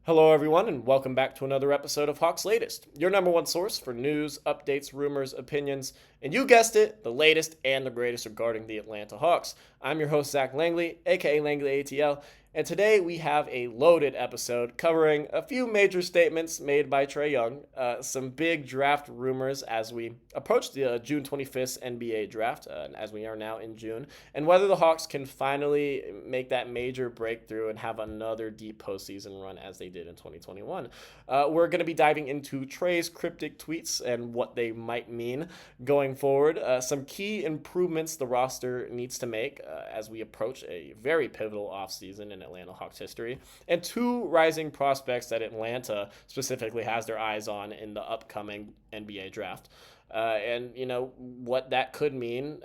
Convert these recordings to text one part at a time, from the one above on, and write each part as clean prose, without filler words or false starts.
Hello, everyone, and welcome back to another episode of Hawks Latest, your number one source for news, updates, rumors, opinions, and you guessed it, the latest and the greatest regarding the Atlanta Hawks. I'm your host, Zach Langley, aka Langley ATL, and today we have a loaded episode covering a few major statements made by Trae Young, some big draft rumors as we approach the June 25th NBA draft, as we are now in June, and whether the Hawks can finally make that major breakthrough and have another deep postseason run as they did in 2021. We're going to be diving into Trae's cryptic tweets and what they might mean going forward, some key improvements the roster needs to make as we approach a very pivotal offseason in Atlanta Hawks history, and two rising prospects that Atlanta specifically has their eyes on in the upcoming NBA draft. And what that could mean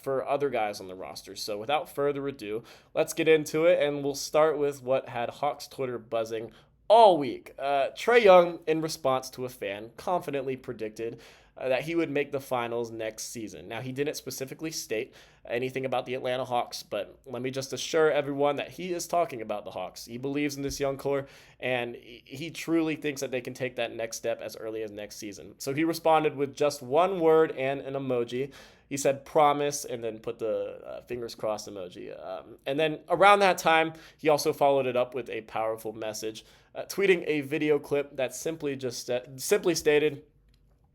for other guys on the roster. So without further ado, let's get into it, and we'll start with what had Hawks Twitter buzzing all week. Trae Young, in response to a fan, confidently predicted that he would make the finals next season. Now, he didn't specifically state anything about the Atlanta Hawks, but let me just assure everyone that he is talking about the Hawks. He believes in this young core, and he truly thinks that they can take that next step as early as next season. So he responded with just one word and an emoji. He said promise and then put the fingers crossed emoji. And then around that time, he also followed it up with a powerful message, tweeting a video clip that simply stated,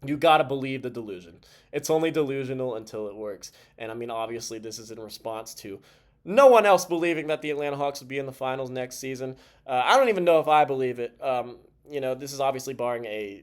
"You gotta believe the delusion. It's only delusional until it works." And I mean, obviously, this is in response to no one else believing that the Atlanta Hawks would be in the finals next season. I don't even know if I believe it. This is obviously barring a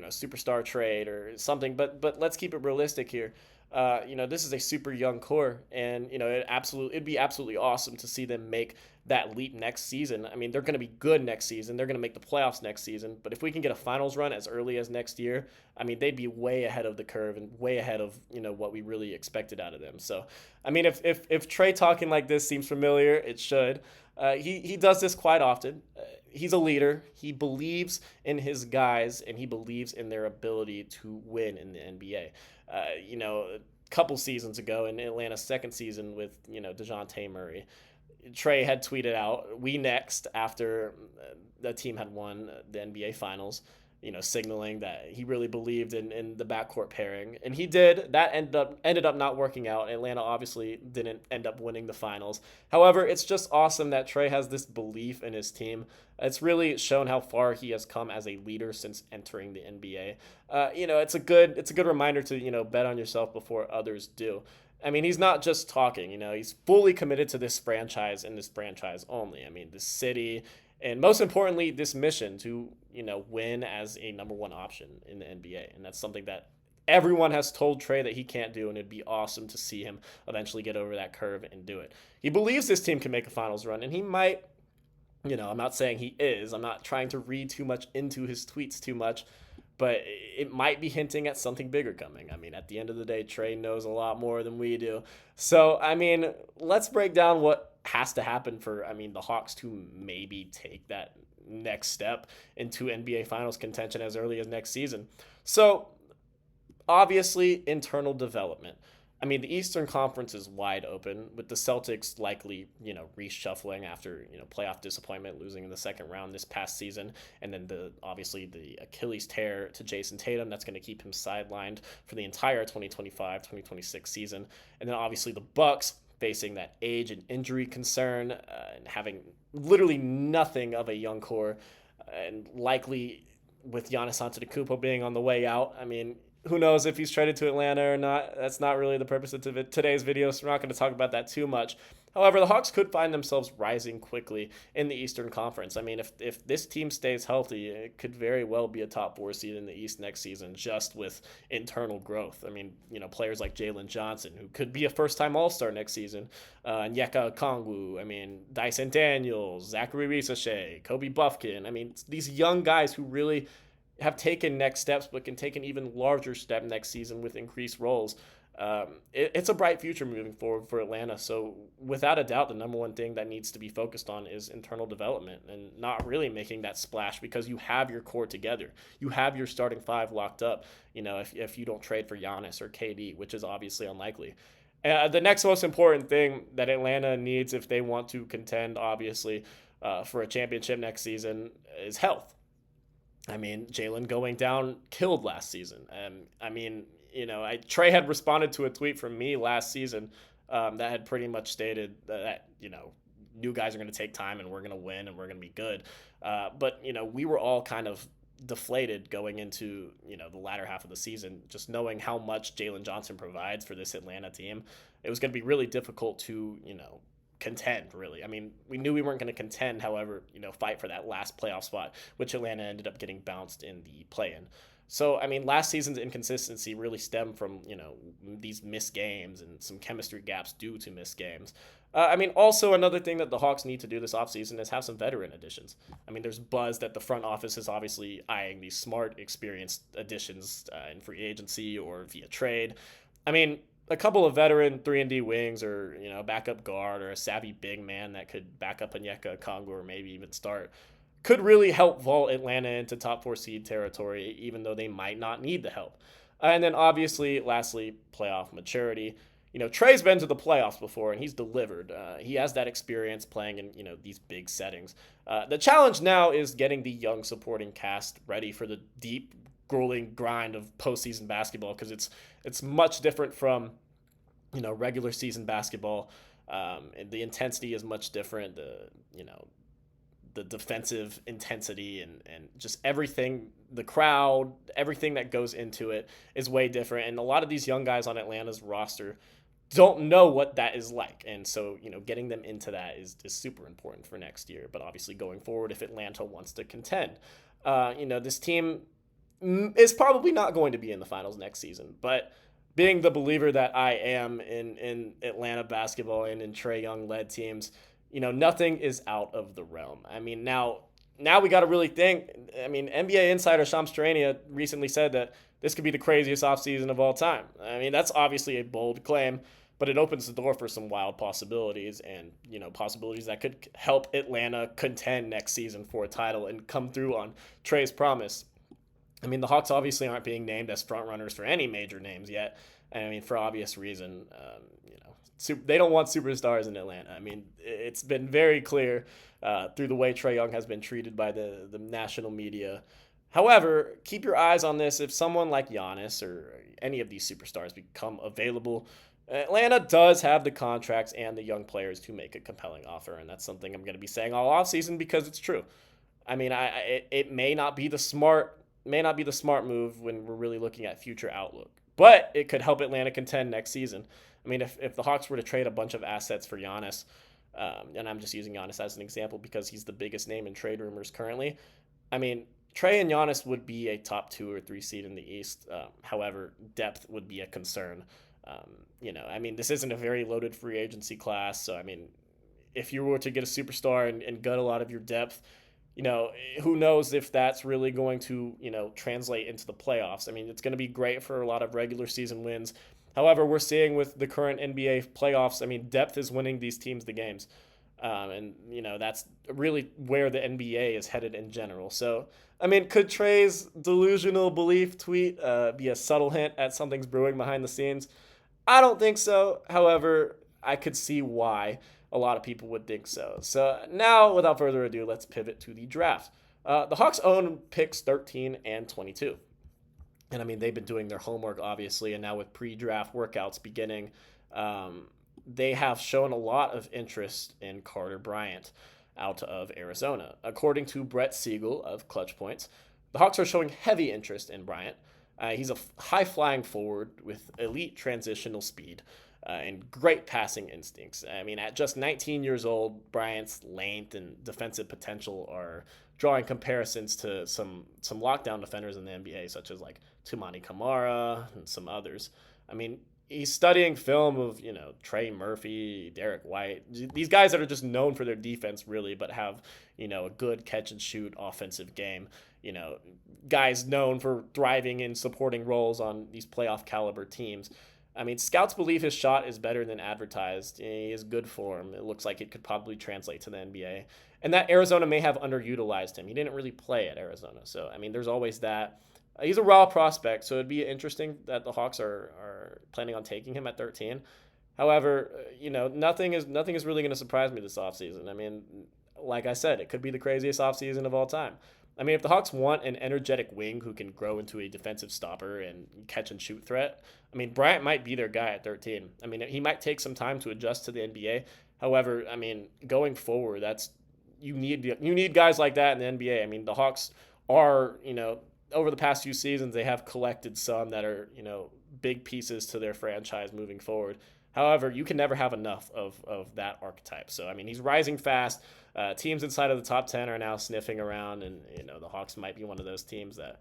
superstar trade or something. But let's keep it realistic here. This is a super young core, and it'd be absolutely awesome to see them make that leap next season. I mean, they're going to be good next season. They're going to make the playoffs next season. But if we can get a finals run as early as next year, I mean, they'd be way ahead of the curve and way ahead of what we really expected out of them. So, I mean, if Trae talking like this seems familiar, it should. He does this quite often. He's a leader. He believes in his guys, and he believes in their ability to win in the NBA. A couple seasons ago in Atlanta's second season with DeJounte Murray, Trae had tweeted out, "We next," after the team had won the NBA Finals, signaling that he really believed in the backcourt pairing. And he did. That ended up not working out. Atlanta obviously didn't end up winning the finals. However, it's just awesome that Trae has this belief in his team. It's really shown how far he has come as a leader since entering the NBA. It's a good reminder to bet on yourself before others do. I mean, he's not just talking, he's fully committed to this franchise and this franchise only. I mean, this city, and most importantly, this mission to, win as a number one option in the NBA. And that's something that everyone has told Trae that he can't do, and it'd be awesome to see him eventually get over that curve and do it. He believes this team can make a finals run, and he might. I'm not saying he is. I'm not trying to read too much into his tweets too much, but it might be hinting at something bigger coming. I mean, at the end of the day, Trae knows a lot more than we do. So, I mean, let's break down what has to happen for, the Hawks to maybe take that next step into NBA Finals contention as early as next season. So, obviously, internal development. I mean, the Eastern Conference is wide open, with the Celtics likely, reshuffling after, playoff disappointment, losing in the second round this past season, and then obviously the Achilles tear to Jason Tatum that's going to keep him sidelined for the entire 2025-2026 season, and then obviously the Bucks facing that age and injury concern, and having literally nothing of a young core, and likely with Giannis Antetokounmpo being on the way out. I mean, who knows if he's traded to Atlanta or not. That's not really the purpose of today's video, so we're not going to talk about that too much. However, the Hawks could find themselves rising quickly in the Eastern Conference. I mean, if this team stays healthy, it could very well be a top 4 seed in the East next season just with internal growth. I mean, players like Jalen Johnson, who could be a first-time All-Star next season, Nyeka Okongwu, Dyson Daniels, Zachary Risachet, Kobe Buffkin. I mean, these young guys who really have taken next steps, but can take an even larger step next season with increased roles. It's a bright future moving forward for Atlanta. So without a doubt, the number one thing that needs to be focused on is internal development and not really making that splash, because you have your core together. You have your starting five locked up, if you don't trade for Giannis or KD, which is obviously unlikely. The next most important thing that Atlanta needs if they want to contend, obviously, for a championship next season is health. I mean, Jalen going down killed last season. I mean, Trae had responded to a tweet from me last season that had pretty much stated that, new guys are going to take time and we're going to win and we're going to be good. But we were all kind of deflated going into, the latter half of the season, just knowing how much Jalen Johnson provides for this Atlanta team. It was going to be really difficult to, contend, really. I mean, we knew we weren't going to contend, however, fight for that last playoff spot, which Atlanta ended up getting bounced in the play-in. So, I mean, last season's inconsistency really stemmed from, these missed games and some chemistry gaps due to missed games. I mean, also another thing that the Hawks need to do this offseason is have some veteran additions. I mean, there's buzz that the front office is obviously eyeing these smart, experienced additions in free agency or via trade. I mean, a couple of veteran 3-and-D wings or, backup guard or a savvy big man that could back up Onyeka Okongwu or maybe even start could really help vault Atlanta into top 4 seed territory, even though they might not need the help. And then obviously, lastly, playoff maturity. Trae's been to the playoffs before and he's delivered. He has that experience playing in, these big settings. The challenge now is getting the young supporting cast ready for the deep, grueling grind of postseason basketball, because it's much different from, regular season basketball. And the intensity is much different. The defensive intensity and just everything, the crowd, everything that goes into it is way different. And a lot of these young guys on Atlanta's roster don't know what that is like. And so, getting them into that is super important for next year. But obviously going forward, if Atlanta wants to contend, this team is probably not going to be in the finals next season. But being the believer that I am in Atlanta basketball and in Trae Young led teams, nothing is out of the realm. I mean, now we got to really think. I mean, NBA insider Shams Charania recently said that this could be the craziest offseason of all time. I mean, that's obviously a bold claim, but it opens the door for some wild possibilities and, possibilities that could help Atlanta contend next season for a title and come through on Trae's promise. I mean, the Hawks obviously aren't being named as frontrunners for any major names yet. I mean, for obvious reason, they don't want superstars in Atlanta. I mean, it's been very clear through the way Trae Young has been treated by the national media. However, keep your eyes on this. If someone like Giannis or any of these superstars become available, Atlanta does have the contracts and the young players to make a compelling offer, and that's something I'm going to be saying all offseason because it's true. I mean, it may not be the smart move when we're really looking at future outlook, but it could help Atlanta contend next season. I mean, if the Hawks were to trade a bunch of assets for Giannis, and I'm just using Giannis as an example because he's the biggest name in trade rumors currently. I mean, Trae and Giannis would be a top 2 or 3 seed in the East. However, depth would be a concern. I mean, this isn't a very loaded free agency class. So, I mean, if you were to get a superstar and gut a lot of your depth, who knows if that's really going to, translate into the playoffs. I mean, it's going to be great for a lot of regular season wins. However, we're seeing with the current NBA playoffs, I mean, depth is winning these teams the games. And that's really where the NBA is headed in general. So, I mean, could Trae's delusional belief tweet be a subtle hint at something's brewing behind the scenes? I don't think so. However, I could see why a lot of people would think so. So now, without further ado, let's pivot to the draft. The Hawks own picks 13 and 22. And I mean, they've been doing their homework, obviously, and now with pre-draft workouts beginning, they have shown a lot of interest in Carter Bryant out of Arizona. According to Brett Siegel of Clutch Points, the Hawks are showing heavy interest in Bryant. He's a high-flying forward with elite transitional speed and great passing instincts. I mean, at just 19 years old, Bryant's length and defensive potential are drawing comparisons to some lockdown defenders in the NBA, such as like Toumani Camara and some others. I mean, he's studying film of, Trey Murphy, Derek White, these guys that are just known for their defense, really, but have, a good catch and shoot offensive game. Guys known for thriving in supporting roles on these playoff caliber teams. I mean, scouts believe his shot is better than advertised. He is good form. It looks like it could probably translate to the NBA. And that Arizona may have underutilized him. He didn't really play at Arizona. So, I mean, there's always that. He's a raw prospect, so it'd be interesting that the Hawks are planning on taking him at 13. However, nothing is really going to surprise me this offseason. I mean, like I said, it could be the craziest offseason of all time. I mean, if the Hawks want an energetic wing who can grow into a defensive stopper and catch and shoot threat, I mean, Bryant might be their guy at 13. I mean, he might take some time to adjust to the NBA. However, I mean, going forward, you need guys like that in the NBA. I mean, the Hawks are, over the past few seasons, they have collected some that are, big pieces to their franchise moving forward. However, you can never have enough of that archetype. So, I mean, he's rising fast. Teams inside of the top 10 are now sniffing around, and, the Hawks might be one of those teams that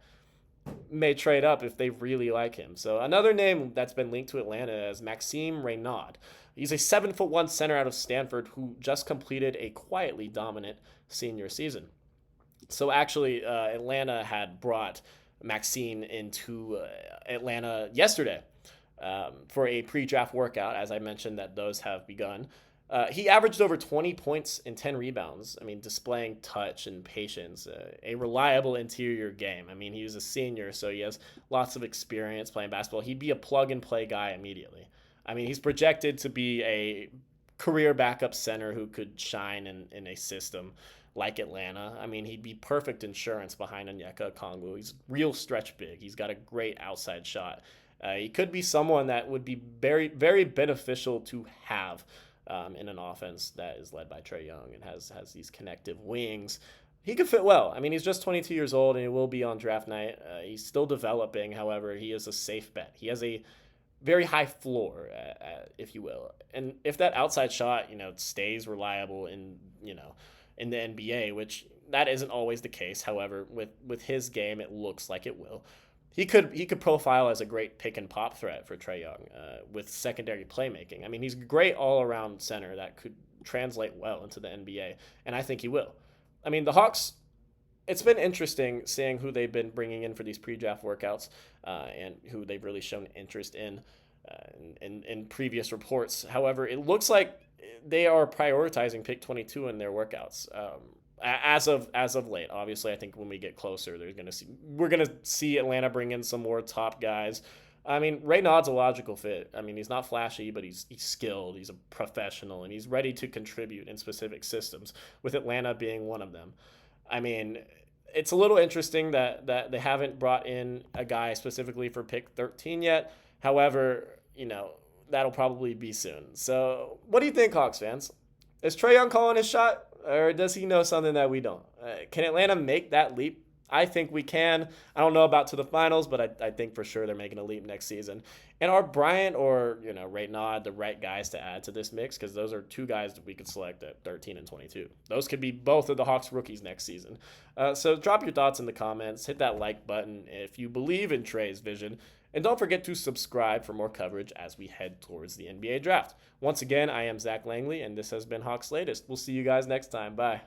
may trade up if they really like him. So, another name that's been linked to Atlanta is Maxime Raynaud. He's a 7'1" center out of Stanford who just completed a quietly dominant senior season. So, actually, Atlanta had brought Maxime into Atlanta yesterday for a pre-draft workout. As I mentioned, that those have begun. He averaged over 20 points and 10 rebounds. I mean, displaying touch and patience, a reliable interior game. I mean, he was a senior, so he has lots of experience playing basketball. He'd be a plug-and-play guy immediately. I mean, he's projected to be a career backup center who could shine in a system like Atlanta. I mean, he'd be perfect insurance behind Onyeka Okongwu. He's real stretch big. He's got a great outside shot. He could be someone that would be very, very beneficial to have in an offense that is led by Trae Young and has these connective wings. He could fit well. I mean, he's just 22 years old and he will be on draft night. He's still developing. However, he is a safe bet. He has a very high floor, if you will. And if that outside shot, stays reliable in the NBA, which that isn't always the case. However, with his game, it looks like it will. He could profile as a great pick and pop threat for Trae Young with secondary playmaking. I mean, he's a great all around center that could translate well into the NBA, and I think he will. I mean, the Hawks. It's been interesting seeing who they've been bringing in for these pre-draft workouts and who they've really shown interest in previous reports. However, it looks like they are prioritizing pick 22 in their workouts as of late. Obviously, I think when we get closer, we're gonna see Atlanta bring in some more top guys. I mean, Raynaud's a logical fit. I mean, he's not flashy, but he's skilled. He's a professional, and he's ready to contribute in specific systems, with Atlanta being one of them. I mean, it's a little interesting that they haven't brought in a guy specifically for pick 13 yet. However, that'll probably be soon. So what do you think, Hawks fans? Is Trae Young calling his shot, or does he know something that we don't? Can Atlanta make that leap? I think we can. I don't know about to the finals, but I think for sure they're making a leap next season. And are Bryant or Raynaud the right guys to add to this mix? Because those are two guys that we could select at 13 and 22. Those could be both of the Hawks rookies next season. So drop your thoughts in the comments. Hit that like button if you believe in Trae's vision. And don't forget to subscribe for more coverage as we head towards the NBA draft. Once again, I am Zach Langley, and this has been Hawks Latest. We'll see you guys next time. Bye.